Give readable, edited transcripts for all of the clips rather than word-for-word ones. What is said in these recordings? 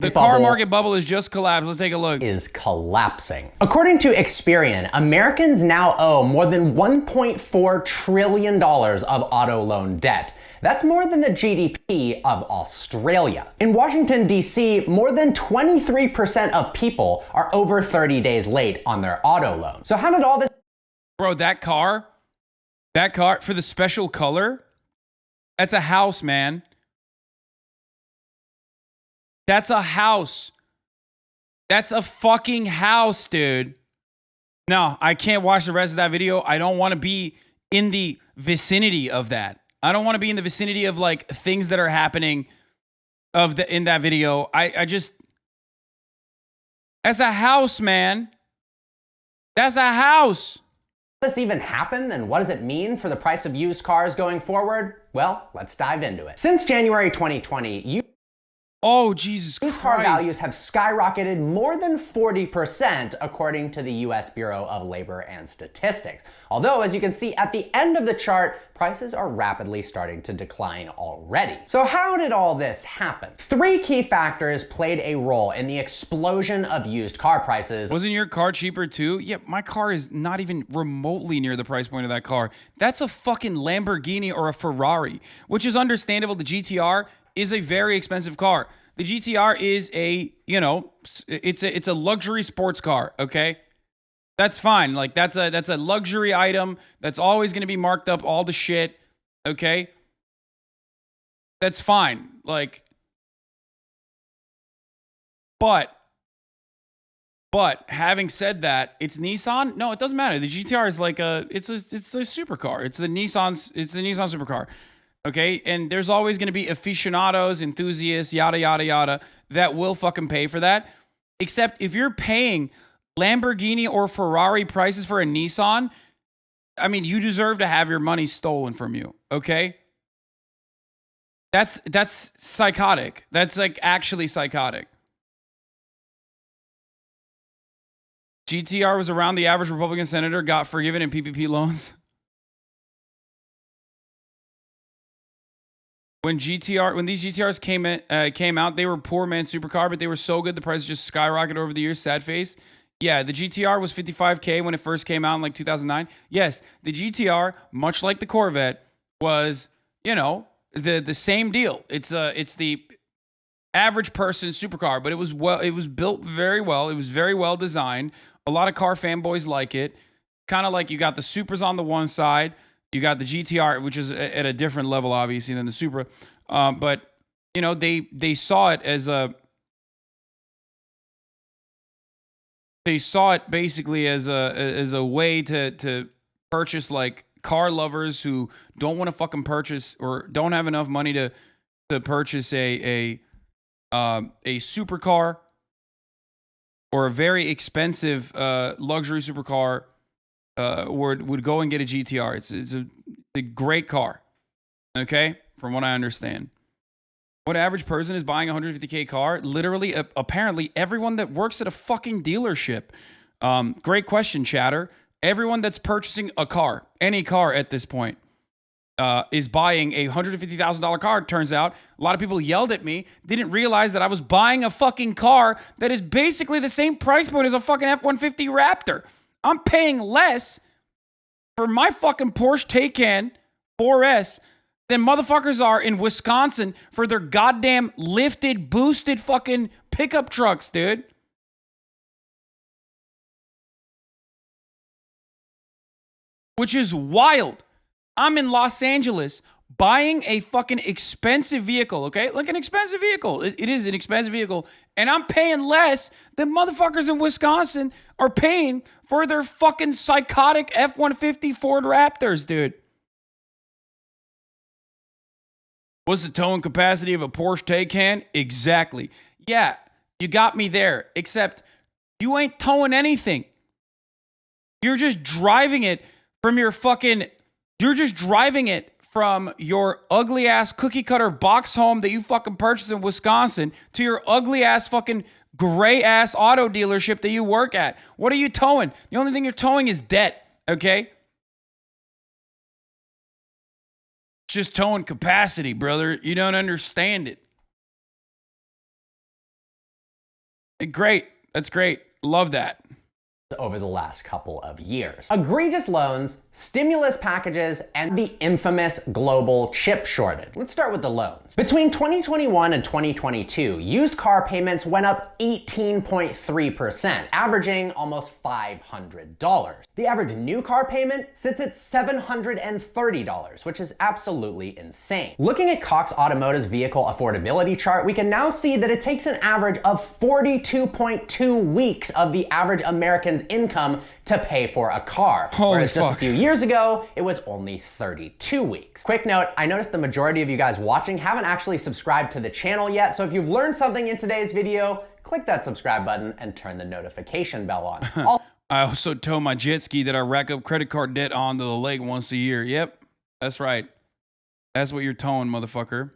The car market bubble is just collapsed. Let's take a look. Is collapsing. According to Experian, Americans now owe more than $1.4 trillion of auto loan debt. That's more than the GDP of Australia. In Washington, D.C., more than 23% of people are over 30 days late on their auto loan. So how did all this... Bro, that car for the special color, that's a house, man. That's a house. That's a fucking house, dude. No, I can't watch the rest of that video. I don't want to be in the vicinity of that. I don't want to be in the vicinity of like things that are happening in that video. I just, that's a house, man. That's a house. This even happen, and what does it mean for the price of used cars going forward? Well, let's dive into it. Since January 2020, oh, Jesus Christ. Used car values have skyrocketed more than 40% according to the US Bureau of Labor and Statistics. Although, as you can see at the end of the chart, prices are rapidly starting to decline already. So how did all this happen? Three key factors played a role in the explosion of used car prices. Wasn't your car cheaper too? Yeah, my car is not even remotely near the price point of that car. That's a fucking Lamborghini or a Ferrari, which is understandable. The GTR is a very expensive car. The GTR is a, you know, it's a luxury sports car, okay? That's fine. Like that's a luxury item that's always going to be marked up all the shit, okay? That's fine. Like but having said that, it's Nissan? No, it doesn't matter. The GTR is like it's a supercar. It's the Nissan supercar. Okay, and there's always going to be aficionados, enthusiasts, yada, yada, yada, that will fucking pay for that. Except if you're paying Lamborghini or Ferrari prices for a Nissan, I mean, you deserve to have your money stolen from you, okay? That's psychotic. That's like actually psychotic. GTR was around the average Republican senator got forgiven in PPP loans. When these GTRs came out, they were poor man's supercar, but they were so good the price just skyrocketed over the years. Sad face. Yeah, the GTR was $55K when it first came out in like 2009. Yes, the GTR, much like the Corvette, was, you know, the same deal. It's the average person supercar, but it was built very well. It was very well designed. A lot of car fanboys like it. Kind of like you got the Supras on the one side. You got the GTR, which is at a different level, obviously, than the Supra. But, you know, they saw it as a... They saw it basically as a way to purchase, like, car lovers who don't want to fucking purchase or don't have enough money to purchase a supercar or a very expensive luxury supercar. Would go and get a GTR. It's a great car, okay? From what I understand. What average person is buying a $150K car? Literally, apparently, everyone that works at a fucking dealership. Great question, chatter. Everyone that's purchasing a car, any car at this point, is buying a $150,000 car. Turns out, a lot of people yelled at me, didn't realize that I was buying a fucking car that is basically the same price point as a fucking F-150 Raptor. I'm paying less for my fucking Porsche Taycan 4S than motherfuckers are in Wisconsin for their goddamn lifted, boosted fucking pickup trucks, dude. Which is wild. I'm in Los Angeles buying a fucking expensive vehicle, okay? Like an expensive vehicle. It is an expensive vehicle. And I'm paying less than motherfuckers in Wisconsin are paying for their fucking psychotic F-150 Ford Raptors, dude. What's the towing capacity of a Porsche Taycan? Exactly. Yeah, you got me there. Except you ain't towing anything. You're just driving it from your fucking... You're just driving it from your ugly ass cookie cutter box home that you fucking purchased in Wisconsin to your ugly ass fucking gray ass auto dealership that you work at. What are you towing? The only thing you're towing is debt, okay? Just towing capacity, brother. You don't understand it. Great. That's great. Love that. Over the last couple of years. Egregious loans, stimulus packages, and the infamous global chip shortage. Let's start with the loans. Between 2021 and 2022, used car payments went up 18.3%, averaging almost $500. The average new car payment sits at $730, which is absolutely insane. Looking at Cox Automotive's vehicle affordability chart, we can now see that it takes an average of 42.2 weeks of the average American's income to pay for a car. Whereas just a few years ago, it was only 32 weeks. Quick note, I noticed the majority of you guys watching haven't actually subscribed to the channel yet, so if you've learned something in today's video, click that subscribe button and turn the notification bell on. I also tow my jet ski that I rack up credit card debt onto the lake once a year. Yep, that's right. That's what you're towing, motherfucker.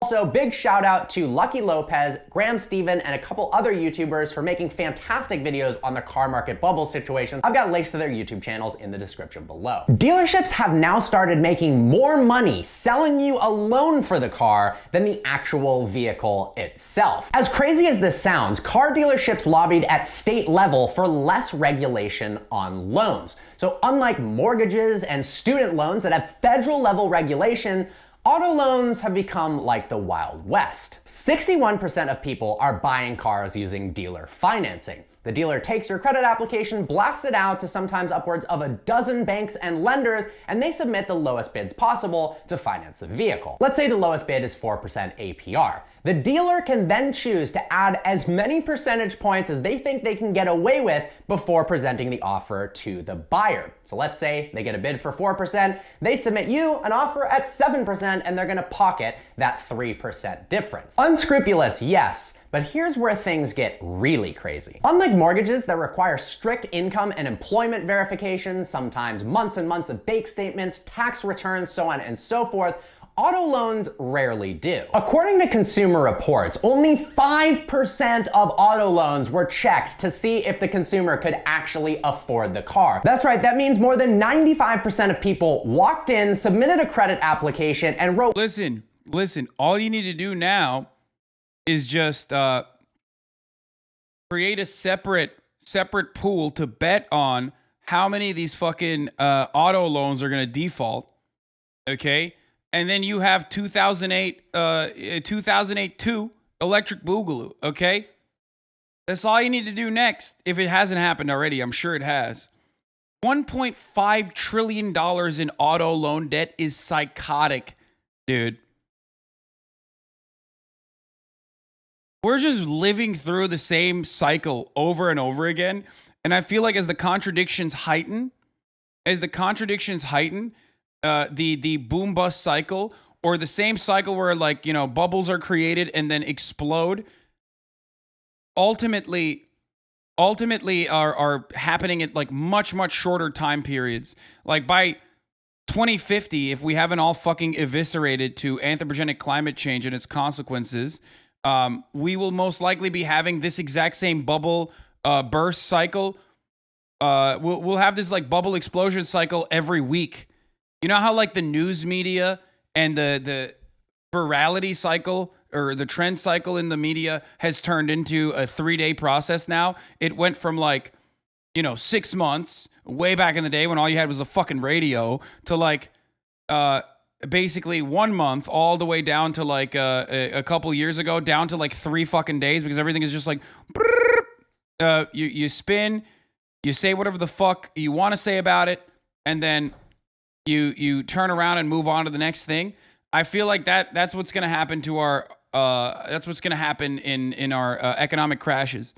Also, big shout out to Lucky Lopez, Graham Stephen, and a couple other YouTubers for making fantastic videos on the car market bubble situation. I've got links to their YouTube channels in the description below. Dealerships have now started making more money selling you a loan for the car than the actual vehicle itself. As crazy as this sounds, car dealerships lobbied at state level for less regulation on loans. So unlike mortgages and student loans that have federal level regulation, auto loans have become like the Wild West. 61% of people are buying cars using dealer financing. The dealer takes your credit application, blasts it out to sometimes upwards of a dozen banks and lenders, and they submit the lowest bids possible to finance the vehicle. Let's say the lowest bid is 4% APR. The dealer can then choose to add as many percentage points as they think they can get away with before presenting the offer to the buyer. So let's say they get a bid for 4%, they submit you an offer at 7%, and they're gonna pocket that 3% difference. Unscrupulous, yes, but here's where things get really crazy. Unlike mortgages that require strict income and employment verifications, sometimes months and months of bank statements, tax returns, so on and so forth, auto loans rarely do. According to Consumer Reports, only 5% of auto loans were checked to see if the consumer could actually afford the car. That's right, that means more than 95% of people walked in, submitted a credit application, and wrote— Listen, all you need to do now is just create a separate pool to bet on how many of these fucking auto loans are going to default, okay? And then you have 2008 2 electric boogaloo, okay? That's all you need to do next. If it hasn't happened already, I'm sure it has. $1.5 trillion in auto loan debt is psychotic, dude. We're just living through the same cycle over and over again. And I feel like as the contradictions heighten, the boom bust cycle, or the same cycle where, like, you know, bubbles are created and then explode, ultimately are happening at like much shorter time periods. Like by 2050, if we haven't all fucking eviscerated to anthropogenic climate change and its consequences, we will most likely be having this exact same bubble burst cycle. We'll have this like bubble explosion cycle every week. You know how like the news media and the virality cycle or the trend cycle in the media has turned into a 3-day process now? It went from like, 6 months way back in the day when all you had was a fucking radio to like basically 1 month all the way down to like a couple years ago down to like 3 fucking days, because everything is just like you spin, you say whatever the fuck you want to say about it, and then you turn around and move on to the next thing. I feel like that's what's going to happen to our that's what's going to happen in our economic crashes.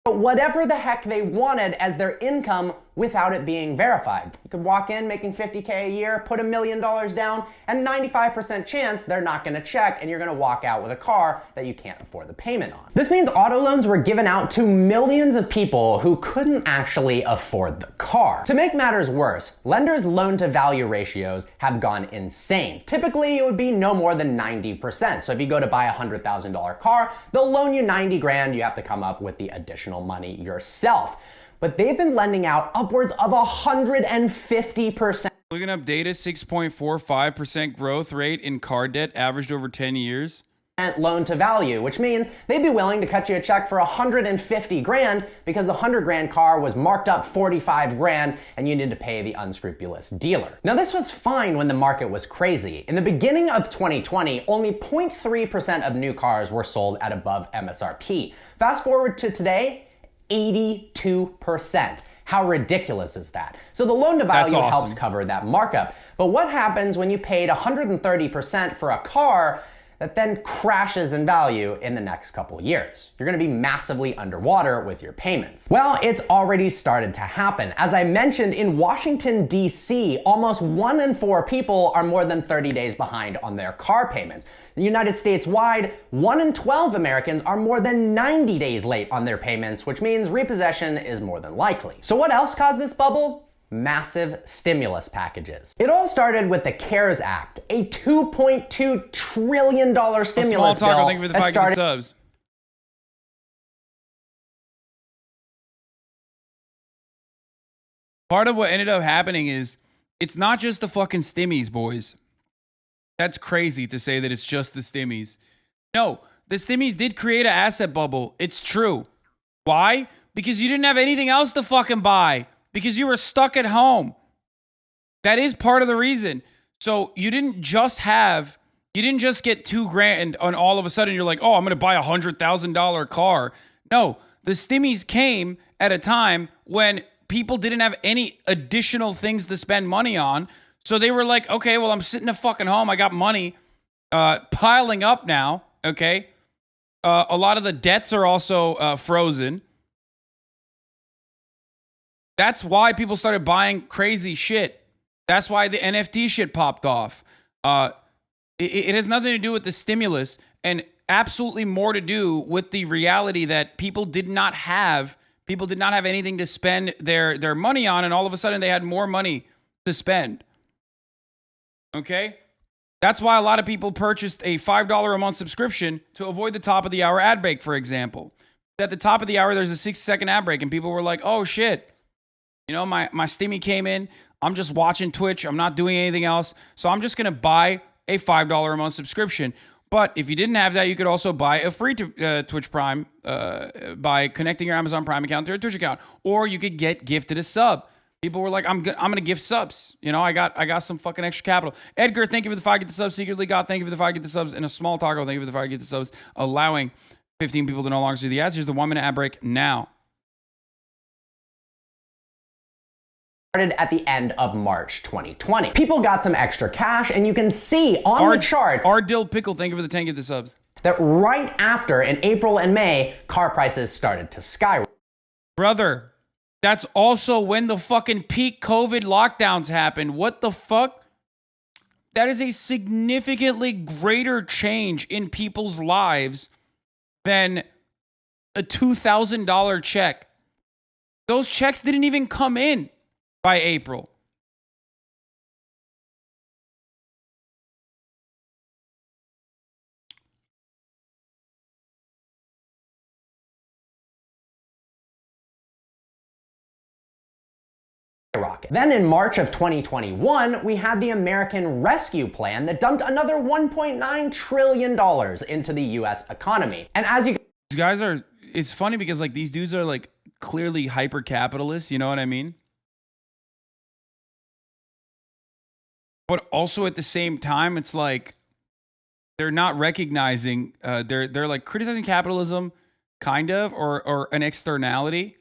Whatever the heck they wanted as their income without it being verified. You could walk in making $50K a year, put $1 million down, and 95% chance they're not gonna check, and you're gonna walk out with a car that you can't afford the payment on. This means auto loans were given out to millions of people who couldn't actually afford the car. To make matters worse, lenders' loan-to-value ratios have gone insane. Typically, it would be no more than 90%. So if you go to buy a $100,000 car, they'll loan you 90 grand, you have to come up with the additional money yourself. But they've been lending out upwards of 150%. Looking up data, 6.45% growth rate in car debt averaged over 10 years. Loan to value, which means they'd be willing to cut you a check for 150 grand because the 100 grand car was marked up 45 grand and you needed to pay the unscrupulous dealer. Now this was fine when the market was crazy. In the beginning of 2020, only 0.3% of new cars were sold at above MSRP. Fast forward to today, 82%. How ridiculous is that? So the loan to value helps cover that markup. But what happens when you paid 130% for a car that then crashes in value in the next couple of years? You're gonna be massively underwater with your payments. Well, it's already started to happen. As I mentioned, in Washington, D.C., almost 1 in 4 people are more than 30 days behind on their car payments. In the United States wide, 1 in 12 Americans are more than 90 days late on their payments, which means repossession is more than likely. So what else caused this bubble? Massive stimulus packages. It all started with the CARES Act, a $2.2 trillion stimulus bill thank you for the 5 gifted subs. Part of what ended up happening is it's not just the fucking stimmies, boys. That's crazy to say that it's just the stimmies. No, the stimmies did create an asset bubble. It's true. Why? Because you didn't have anything else to fucking buy. Because you were stuck at home. That is part of the reason. So you didn't just get 2 grand and all of a sudden you're like, oh, I'm going to buy a $100,000 car. No, the stimmies came at a time when people didn't have any additional things to spend money on. So they were like, okay, well, I'm sitting at fucking home. I got money piling up now. Okay. A lot of the debts are also frozen. That's why people started buying crazy shit. That's why the NFT shit popped off. It has nothing to do with the stimulus and absolutely more to do with the reality that people did not have anything to spend their money on, and all of a sudden they had more money to spend. Okay? That's why a lot of people purchased a $5 a month subscription to avoid the top of the hour ad break, for example. At the top of the hour, there's a 60-second ad break, and people were like, oh shit. You know, my stimmy came in. I'm just watching Twitch. I'm not doing anything else. So I'm just going to buy a $5 a month subscription. But if you didn't have that, you could also buy a free Twitch Prime by connecting your Amazon Prime account to your Twitch account. Or you could get gifted a sub. People were like, I'm going to gift subs. You know, I got some fucking extra capital. Edgar, thank you for the 5 get the subs. Secretly God, thank you for the 5 get the subs. And a small taco, thank you for the 5 get the subs. Allowing 15 people to no longer see the ads. Here's the 1-minute ad break now. Started at the end of March 2020. People got some extra cash, and you can see on the charts our dill pickle, thank you for the 10 get the subs, that right after in April and May, car prices started to skyrocket. Brother, that's also when the fucking peak COVID lockdowns happened. What the fuck? That is a significantly greater change in people's lives than a $2,000 check. Those checks didn't even come in by April. Then in March of 2021, we had the American Rescue Plan that dumped another $1.9 trillion into the US economy. And as you guys are, it's funny because like these dudes are like clearly hyper capitalists, you know what I mean? But also at the same time, it's like they're not recognizing, they're like criticizing capitalism, kind of, or an externality,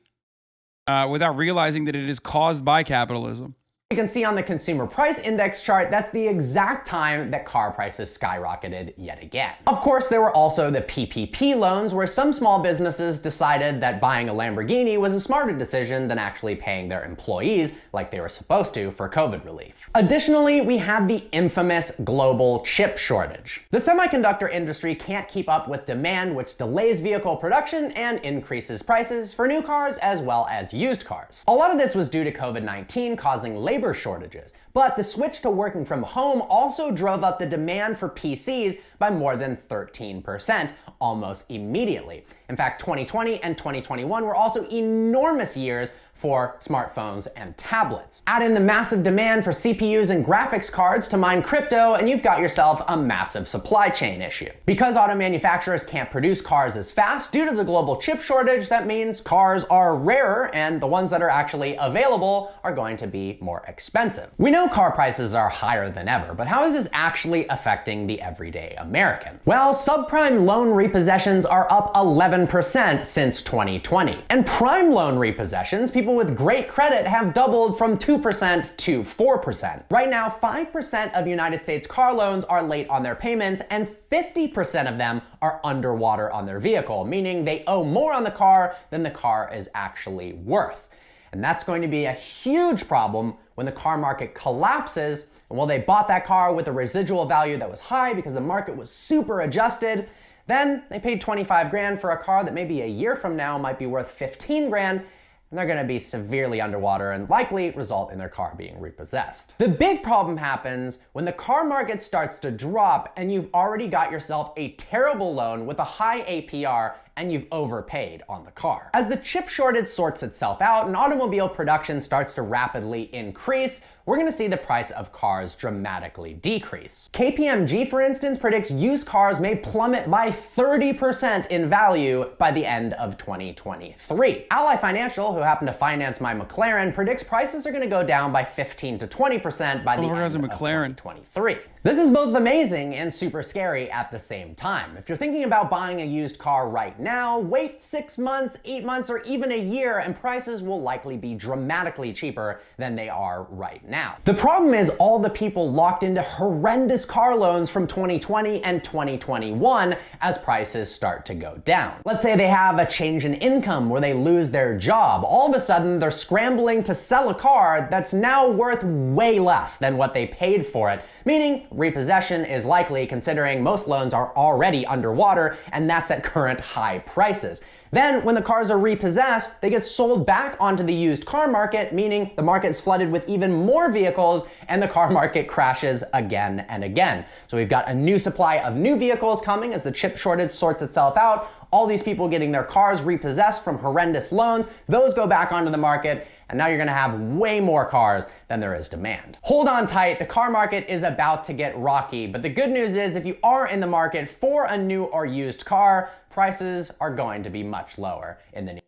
without realizing that it is caused by capitalism. You can see on the consumer price index chart, that's the exact time that car prices skyrocketed yet again. Of course, there were also the PPP loans, where some small businesses decided that buying a Lamborghini was a smarter decision than actually paying their employees like they were supposed to for COVID relief. Additionally, we had the infamous global chip shortage. The semiconductor industry can't keep up with demand, which delays vehicle production and increases prices for new cars as well as used cars. A lot of this was due to COVID-19 causing labor shortages, But the switch to working from home also drove up the demand for PCs by more than 13%, almost immediately. In fact, 2020 and 2021 were also enormous years for smartphones and tablets. Add in the massive demand for CPUs and graphics cards to mine crypto, and you've got yourself a massive supply chain issue. Because auto manufacturers can't produce cars as fast due to the global chip shortage, that means cars are rarer, and the ones that are actually available are going to be more expensive. We know car prices are higher than ever, but how is this actually affecting the everyday American? Well, subprime loan repossessions are up 11% since 2020. And prime loan repossessions, people with great credit, have doubled from 2% to 4%. Right now, 5% of United States car loans are late on their payments, and 50% of them are underwater on their vehicle, meaning they owe more on the car than the car is actually worth. And that's going to be a huge problem when the car market collapses. And while they bought that car with a residual value that was high because the market was super adjusted, then they paid 25 grand for a car that maybe a year from now might be worth 15 grand, and they're going to be severely underwater and likely result in their car being repossessed. The big problem happens when the car market starts to drop and you've already got yourself a terrible loan with a high APR and you've overpaid on the car. As the chip shortage sorts itself out and automobile production starts to rapidly increase, we're gonna see the price of cars dramatically decrease. KPMG, for instance, predicts used cars may plummet by 30% in value by the end of 2023. Ally Financial, who happened to finance my McLaren, predicts prices are gonna go down by 15 to 20% by the end of 2023. This is both amazing and super scary at the same time. If you're thinking about buying a used car right now, wait 6 months, 8 months, or even a year, and prices will likely be dramatically cheaper than they are right now. The problem is all the people locked into horrendous car loans from 2020 and 2021 as prices start to go down. Let's say they have a change in income where they lose their job. All of a sudden, they're scrambling to sell a car that's now worth way less than what they paid for it, meaning repossession is likely considering most loans are already underwater, and that's at current high prices. Then, when the cars are repossessed, they get sold back onto the used car market, meaning the market's flooded with even more vehicles and the car market crashes again and again. So we've got a new supply of new vehicles coming as the chip shortage sorts itself out. All these people getting their cars repossessed from horrendous loans, those go back onto the market, and now you're gonna have way more cars than there is demand. Hold on tight, the car market is about to get rocky, but the good news is if you are in the market for a new or used car, prices are going to be much lower in the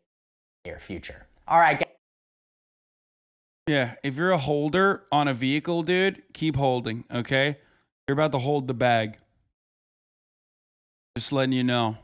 near future. All right, Yeah, if you're a holder on a vehicle, dude, keep holding, okay? You're about to hold the bag. Just letting you know.